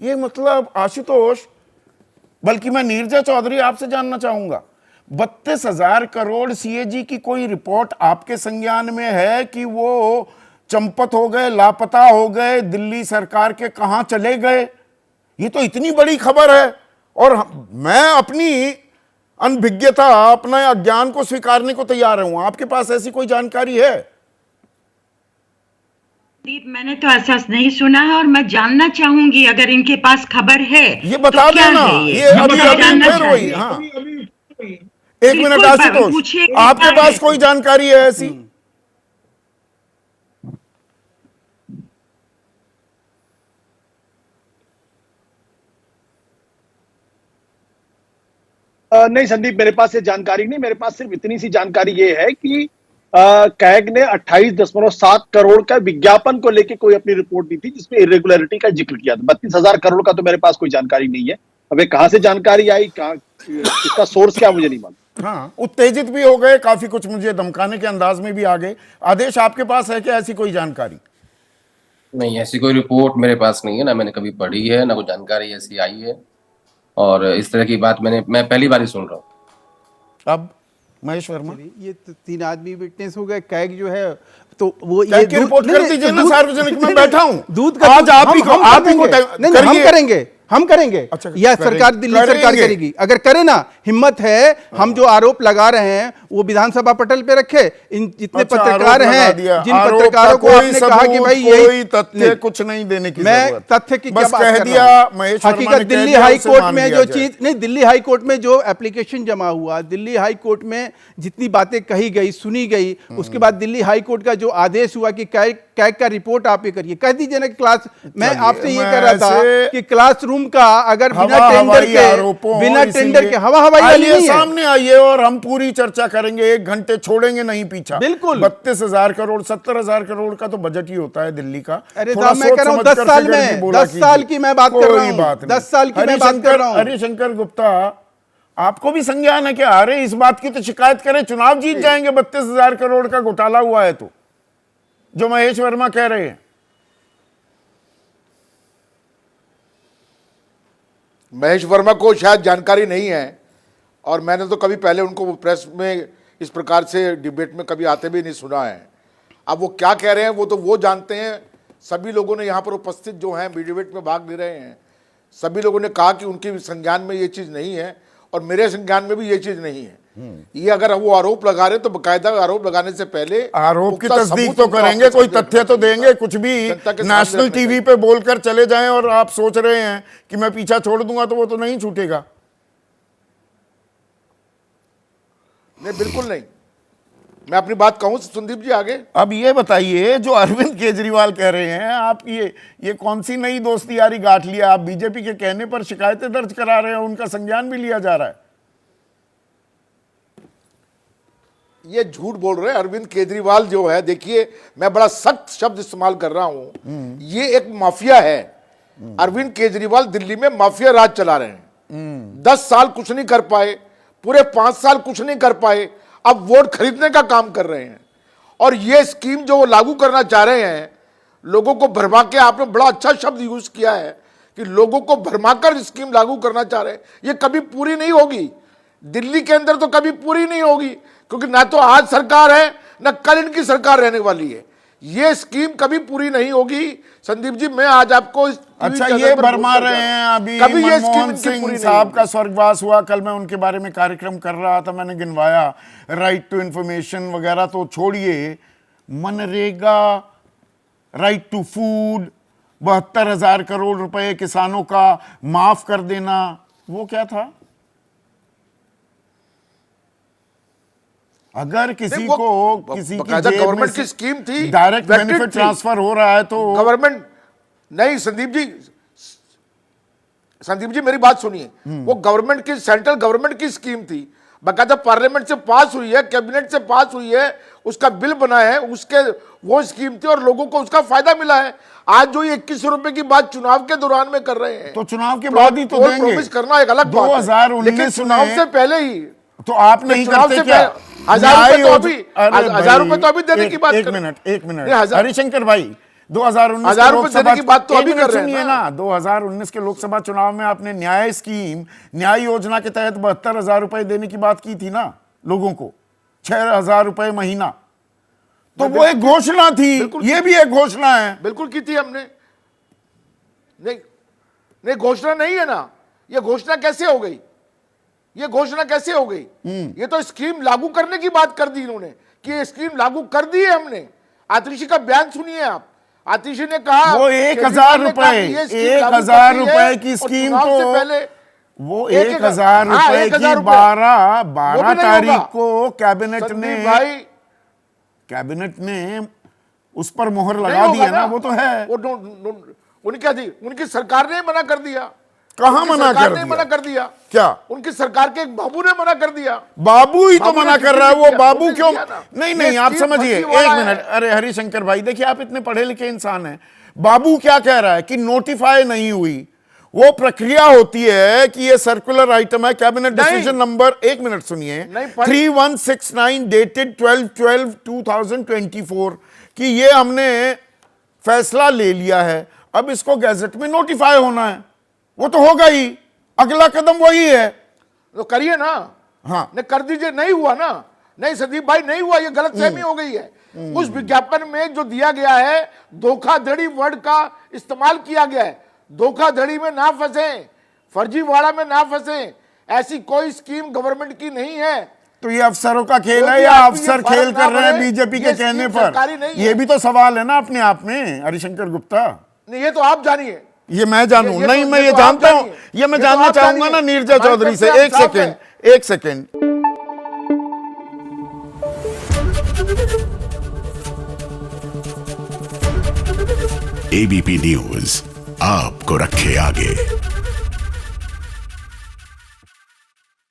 ये मतलब आशुतोष, बल्कि मैं नीरजा चौधरी आपसे जानना चाहूंगा, 32,000 करोड़ सीएजी की कोई रिपोर्ट आपके संज्ञान में है कि वो चंपत हो गए, लापता हो गए, दिल्ली सरकार के कहां चले गए? ये तो इतनी बड़ी खबर है और मैं अपनी अनभिज्ञता, अपना अज्ञान को स्वीकारने को तैयार हूं। आपके पास ऐसी कोई जानकारी है? दीप, मैंने तो ऐसा नहीं सुना है और मैं जानना चाहूंगी अगर इनके पास खबर है ये बता तो क्या देना। है ये अभी जानना फिर वही। चाहिए। हाँ, एक बिल्कुल, मिनट आशुतोष, पूछिए, आपके क्या पास है? कोई जानकारी है ऐसी? नहीं संदीप, मेरे पास ये जानकारी नहीं। मेरे पास सिर्फ इतनी सी जानकारी ये है कि कैग ने 28.7 करोड़ का विज्ञापन को लेके कोई अपनी रिपोर्ट दी थी जिसमें इरेगुलरिटी का जिक्र किया था। 32,000 करोड़ का तो मेरे पास कोई जानकारी नहीं है। अब ये कहां से जानकारी आई, कहां, इसका सोर्स क्या, मुझे नहीं मालूम। हाँ, उत्तेजित भी हो गए काफी, कुछ मुझे धमकाने के अंदाज में भी आ गए। आदेश, आपके पास है क्या ऐसी कोई जानकारी? नहीं, ऐसी कोई रिपोर्ट मेरे पास नहीं है, ना मैंने कभी पढ़ी है, ना कोई जानकारी ऐसी आई है, और इस तरह की बात मैं पहली बार ही सुन रहा हूँ। अब महेश वर्मा, ये तो 3 आदमी विटनेस हो गए। कैग जो है तो वो ये रिपोर्ट कर दीजिए ना, सार्वजनिक में बैठा हूं। दूध का आज आप ही को नहीं, हम करेंगे। अच्छा, या सरकार, दिल्ली सरकार करेगी। अगर करे ना, हिम्मत है, हम जो आरोप लगा रहे हैं वो विधानसभा पटल पे रखे। इन जितने पत्रकार हैं, जिन पत्रकारों को आपने कहा कि भाई यही तथ्य कुछ नहीं देने की मैं जरूरत, तथ्य की क्या बस बात कह कर दिया रहा हूं। महेश वर्मा ने, हकीकत दिल्ली कह हाई दिया, कोर्ट उसे में मान जो लिया चीज नहीं, दिल्ली हाई कोर्ट में जो एप्लीकेशन जमा हुआ, दिल्ली हाई कोर्ट में जितनी बातें कही गई, सुनी गई, उसके बाद दिल्ली हाई कोर्ट का जो आदेश हुआ कि कैग का रिपोर्ट आप ये करिए, कह दीजिए ना क्लास। मैं आपसे ये कह रहा था कि क्लासरूम का अगर बिना टेंडर के हवा हवाई वाली नहीं है, सामने आइए और हम पूरी चर्चा करेंगे। 1 घंटे छोड़ेंगे नहीं पीछा। बिल्कुल। 32,000 करोड़, 70,000 करोड़ का तो बजट ही होता है दिल्ली का। अरे साहब, मैं कह रहा हूं 10 साल में, 10 साल की मैं बात कर रहा हूं, 10 साल की मैं बात कर रहा हूं। हरिशंकर गुप्ता, आपको भी संज्ञान है क्या? अरे इस बात की तो शिकायत करें, चुनाव जीत जाएंगे 32,000 करोड़ का घोटाला हुआ है तो, जो महेश वर्मा कह रहे हैं। महेश वर्मा को शायद जानकारी नहीं है, और मैंने तो कभी पहले उनको प्रेस में इस प्रकार से डिबेट में कभी आते भी नहीं सुना है। अब वो क्या कह रहे हैं वो तो वो जानते हैं। सभी लोगों ने यहाँ पर उपस्थित जो हैं, डिबेट में भाग ले रहे हैं, सभी लोगों ने कहा कि उनके संज्ञान में ये चीज़ नहीं है और मेरे संज्ञान में भी ये चीज़ नहीं है। ये अगर वो आरोप लगा रहे तो बकायदा आरोप लगाने से पहले आरोप की तस्दीक तो करेंगे, कोई तथ्य तो देंगे। कुछ भी नेशनल टीवी पे बोलकर चले जाएं और आप सोच रहे हैं कि मैं पीछा छोड़ दूंगा, तो वो तो नहीं छूटेगा। नहीं, बिल्कुल नहीं। मैं अपनी बात कहूं संदीप जी आगे। अब ये बताइए, जो अरविंद केजरीवाल कह रहे हैं, आप ये कौन सी नई दोस्ती यारी गांठ लिया? आप बीजेपी के कहने पर शिकायतें दर्ज करा रहे हैं, उनका संज्ञान भी लिया जा रहा है। ये झूठ बोल रहे हैं अरविंद केजरीवाल जो है। देखिए, मैं बड़ा सख्त शब्द इस्तेमाल कर रहा हूं, ये एक माफिया है। अरविंद केजरीवाल दिल्ली में माफिया राज चला रहे हैं। 10 साल कुछ नहीं कर पाए, पूरे 5 साल कुछ नहीं कर पाए, अब वोट खरीदने का काम कर रहे हैं। और ये स्कीम जो वो लागू करना चाह रहे हैं, लोगों को भरमा के, आपने बड़ा अच्छा शब्द यूज किया है कि लोगों को भरमाकर स्कीम लागू करना चाह रहे हैं। ये कभी पूरी नहीं होगी, दिल्ली के अंदर तो कभी पूरी नहीं होगी, क्योंकि ना तो आज सरकार है ना कल इनकी सरकार रहने वाली है। ये स्कीम कभी पूरी नहीं होगी संदीप जी। मैं आज आपको अच्छा, ये भरमा रहे हैं। अभी मनमोहन सिंह साहब का स्वर्गवास हुआ, कल मैं उनके बारे में कार्यक्रम कर रहा था, मैंने गिनवाया, राइट टू इंफॉर्मेशन वगैरह तो छोड़िए, MNREGA, right to food, 72,000 crore रुपए किसानों का माफ कर देना, वो क्या था? अगर किसी को किसी की गवर्नमेंट की स्कीम थी, डायरेक्ट बेनिफिट ट्रांसफर हो रहा है तो गवर्नमेंट नहीं। संदीप जी मेरी बात सुनिए, वो गवर्नमेंट की, सेंट्रल गवर्नमेंट की स्कीम थी, बाकायदा पार्लियामेंट से पास हुई है, कैबिनेट से पास हुई है, उसका बिल बना है, उसके वो स्कीम थी और लोगों को उसका फायदा मिला है। आज जो ये 21 रुपए की बात चुनाव के दौरान में कर रहे हैं, तो चुनाव के बाद ही तो देंगे। प्रॉमिस करना एक अलग बात है, लेकिन चुनाव से पहले ही तो आप नहीं करते क्या? 1,000 रुपए तो अभी 1,000 रुपए तो अभी देने की बात। एक मिनट हरिशंकर भाई, 2019 1000 के रुपए लोकसभा देने की बात तो एक अभी मिनट कर रहे हैं सुनिए ना, 2019 के लोकसभा चुनाव में आपने न्याय स्कीम, न्याय योजना के तहत 72,000 रुपए देने की बात की थी ना लोगों को, 6,000 रुपए महीना, तो वो एक घोषणा थी, ये भी एक घोषणा है। बिल्कुल की थी हमने। नहीं घोषणा नहीं है ना, ये घोषणा कैसे हो गई, ये घोषणा कैसे हो गई? ये तो स्कीम लागू करने की बात कर दी इन्होंने कि ये स्कीम लागू कर दी है हमने। आतिशी का बयान सुनिए आप, आतिशी ने कहा वो 1,000 रुपए, 1,000 रुपए की स्कीम, तो पहले वो 1,000 रुपए की 12 तारीख को कैबिनेट ने उस पर मोहर लगा दी है ना, वो तो है। उनकी सरकार ने मना कर दिया। कहां मना कर दिया? मना कर दिया क्या? उनकी सरकार के एक बाबू ने मना कर दिया। बाबू ही तो मना कर रहा है, वो बाबू क्यों? नहीं, नहीं, आप समझिए, एक मिनट, अरे हरिशंकर भाई, देखिए आप इतने पढ़े लिखे इंसान हैं, बाबू क्या कह रहा है कि नोटिफाई नहीं हुई, वो प्रक्रिया होती है कि ये सर्कुलर आइटम है, कैबिनेट डिसीजन नंबर, एक मिनट सुनिए, 3169 डेटेड 12/12/2024 कि ये हमने फैसला ले लिया है, अब इसको गैजेट में नोटिफाई होना है, वो तो होगा ही, अगला कदम वही है, तो करिए ना। हाँ, ने कर दीजिए। नहीं हुआ ना, नहीं संदीप भाई, नहीं हुआ, ये गलत फहमी हो गई है। उस विज्ञापन में जो दिया गया है, धोखाधड़ी वर्ड का इस्तेमाल किया गया है। धोखाधड़ी में ना फंसे, फर्जीवाड़ा में ना फंसे, ऐसी कोई स्कीम गवर्नमेंट की नहीं है। तो ये अफसरों का खेल है या अफसर खेल कर रहे हैं बीजेपी के कहने पर? ये भी तो सवाल है ना अपने आप में, हरिशंकर गुप्ता। नहीं, ये तो आप जानिए, ये मैं जानूं? नहीं, मैं ये जानता हूं, ये मैं जानना चाहूंगा ना नीरजा चौधरी से। एक सेकेंड। एबीपी न्यूज आपको रखे आगे।